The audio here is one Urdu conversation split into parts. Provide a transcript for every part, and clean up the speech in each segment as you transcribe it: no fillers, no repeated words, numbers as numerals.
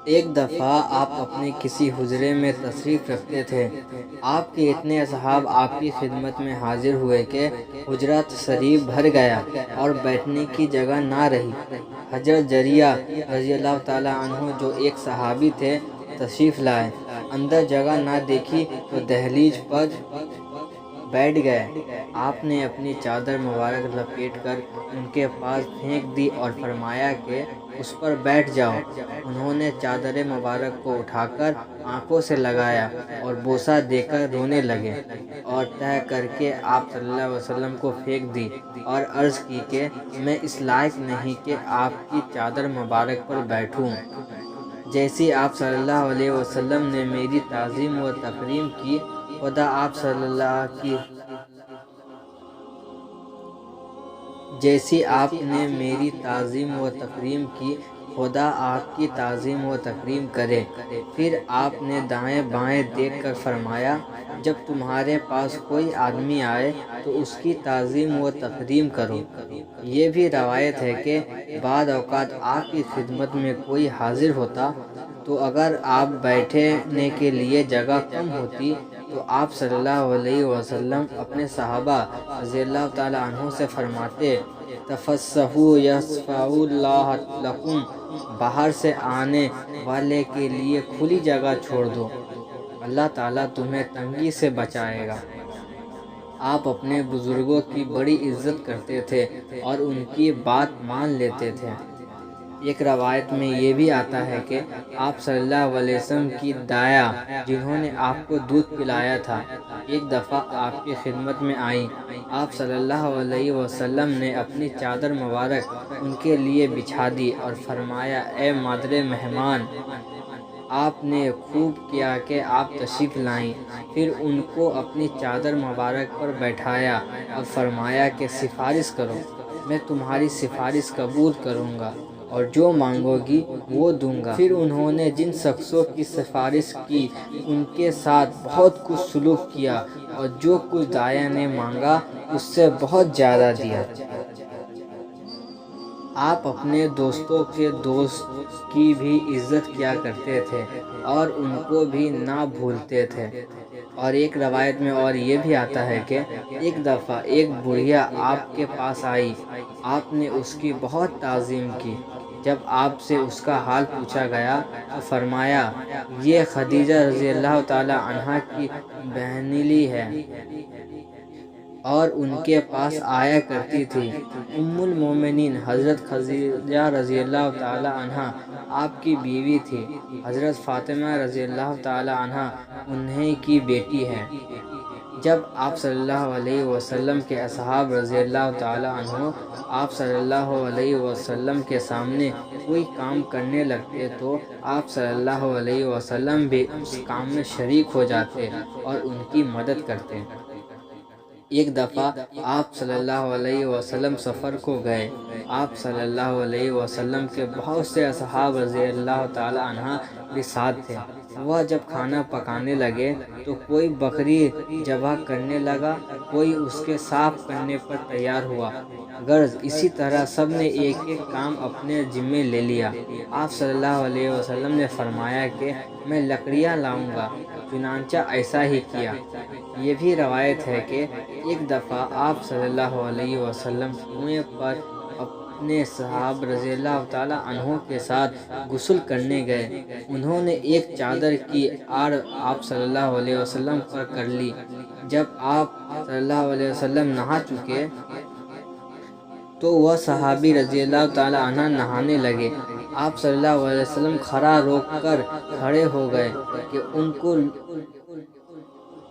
ایک دفعہ آپ اپنے کسی حجرے میں تشریف رکھتے تھے۔ آپ کے اتنے اصحاب آپ کی خدمت میں حاضر ہوئے کہ حجرہ شریف بھر گیا اور بیٹھنے کی جگہ نہ رہی۔ حضرت جریہ رضی اللہ تعالیٰ عنہ جو ایک صحابی تھے تشریف لائے، اندر جگہ نہ دیکھی تو دہلیز پر بیٹھ گئے۔ آپ نے اپنی چادر مبارک لپیٹ کر ان کے پاس پھینک دی اور فرمایا کہ اس پر بیٹھ جاؤ۔ انہوں نے چادر مبارک کو اٹھا کر آنکھوں سے لگایا اور بوسہ دے کر رونے لگے اور تہ کر کے آپ صلی اللہ علیہ وسلم کو پھینک دی اور عرض کی کہ میں اس لائق نہیں کہ آپ کی چادر مبارک پر بیٹھوں۔ جیسی آپ صلی اللہ علیہ وسلم نے میری تعظیم و تکریم کی، خدا آپ صلی اللہ کی جیسی آپ نے میری تعظیم و تکریم کی، خدا آپ کی تعظیم و تکریم کرے۔ پھر آپ نے دائیں بائیں دیکھ کر فرمایا، جب تمہارے پاس کوئی آدمی آئے تو اس کی تعظیم و تکریم کرو۔ یہ بھی روایت ہے کہ بعض اوقات آپ کی خدمت میں کوئی حاضر ہوتا تو اگر آپ بیٹھنے کے لیے جگہ کم ہوتی تو آپ صلی اللہ علیہ وسلم اپنے صحابہ رضی اللہ تعالیٰ عنہ سے فرماتے، تفسحوا یفسح اللہ لکم، باہر سے آنے والے کے لیے کھلی جگہ چھوڑ دو، اللہ تعالیٰ تمہیں تنگی سے بچائے گا۔ آپ اپنے بزرگوں کی بڑی عزت کرتے تھے اور ان کی بات مان لیتے تھے۔ ایک روایت میں یہ بھی آتا ہے کہ آپ صلی اللہ علیہ وسلم کی دایا جنہوں نے آپ کو دودھ پلایا تھا، ایک دفعہ آپ کی خدمت میں آئیں۔ آپ صلی اللہ علیہ وسلم نے اپنی چادر مبارک ان کے لیے بچھا دی اور فرمایا، اے مادر مہمان، آپ نے خوب کیا کہ آپ تشریف لائیں۔ پھر ان کو اپنی چادر مبارک پر بیٹھایا اور فرمایا کہ سفارش کرو، میں تمہاری سفارش قبول کروں گا اور جو مانگو گی وہ دوں گا۔ پھر انہوں نے جن شخصوں کی سفارش کی ان کے ساتھ بہت کچھ سلوک کیا اور جو کچھ داعیہ نے مانگا اس سے بہت زیادہ دیا۔ آپ اپنے دوستوں کے دوست کی بھی عزت کیا کرتے تھے اور ان کو بھی نہ بھولتے تھے۔ اور ایک روایت میں اور یہ بھی آتا ہے کہ ایک دفعہ ایک بڑھیا آپ کے پاس آئی، آپ نے اس کی بہت تعظیم کی۔ جب آپ سے اس کا حال پوچھا گیا تو فرمایا، یہ خدیجہ رضی اللہ تعالی عنہا کی بہنیلی ہے اور ان کے پاس آیا کرتی تھی۔ ام المومنین حضرت خدیجہ رضی اللہ تعالی عنہا آپ کی بیوی تھی۔ حضرت فاطمہ رضی اللہ تعالی عنہا انہیں کی بیٹی ہیں۔ جب آپ صلی اللہ علیہ وسلم کے اصحاب رضی اللہ تعالی عنہ آپ صلی اللہ علیہ وسلم کے سامنے کوئی کام کرنے لگتے تو آپ صلی اللہ علیہ وسلم بھی اس کام میں شریک ہو جاتے اور ان کی مدد کرتے۔ ایک دفعہ آپ صلی اللہ علیہ وسلم سفر کو گئے۔ آپ صلی اللہ علیہ وسلم کے بہت سے اصحاب رضی اللہ تعالی عنہ بھی ساتھ تھے۔ وہ جب کھانا پکانے لگے تو کوئی بکری ذبح کرنے لگا، کوئی اس کے صاف کرنے پر تیار ہوا۔ غرض اسی طرح سب نے ایک ایک کام اپنے ذمے لے لیا۔ آپ صلی اللہ علیہ وسلم نے فرمایا کہ میں لکڑیاں لاؤں گا، چنانچہ ایسا ہی کیا۔ یہ بھی روایت ہے کہ ایک دفعہ آپ صلی اللہ علیہ وسلم کنویں پر اپنے صحابہ رضی اللہ تعالیٰ عنہ کے ساتھ غسل کرنے گئے۔ انہوں نے ایک چادر کی آڑ آپ صلی اللہ علیہ وسلم پر کر لی۔ جب آپ صلی اللہ علیہ وسلم نہا چکے تو وہ صحابی رضی اللہ تعالیٰ عنہ نہانے لگے۔ آپ صلی اللہ علیہ وسلم کھڑا روک کر کھڑے ہو گئے کہ ان کو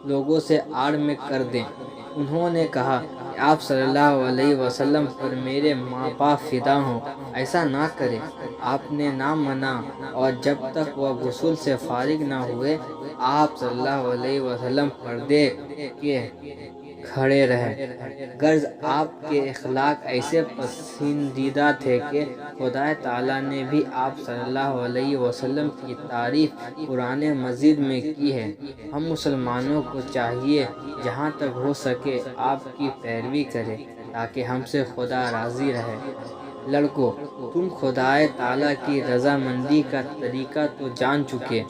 لوگوں سے آڑ میں کر دیں۔ انہوں نے کہا کہ آپ صلی اللہ علیہ وسلم پر میرے ماں باپ فدا ہوں، ایسا نہ کریں۔ آپ نے نہ مانا اور جب تک وہ غسل سے فارغ نہ ہوئے آپ صلی اللہ علیہ وسلم پردے کے کھڑے رہے۔ غرض آپ کے اخلاق ایسے پسندیدہ تھے کہ خدا تعالیٰ نے بھی آپ صلی اللہ علیہ وسلم کی تعریف قرآن مجید میں کی ہے۔ ہم مسلمانوں کو چاہیے جہاں تک ہو سکے آپ کی پیروی کریں تاکہ ہم سے خدا راضی رہے۔ لڑکو، تم خدائے تعالیٰ کی رضامندی کا طریقہ تو جان چکے،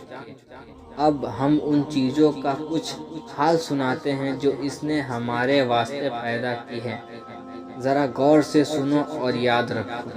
اب ہم ان چیزوں کا کچھ حال سناتے ہیں جو اس نے ہمارے واسطے پیدا کی ہیں، ذرا غور سے سنو اور یاد رکھو۔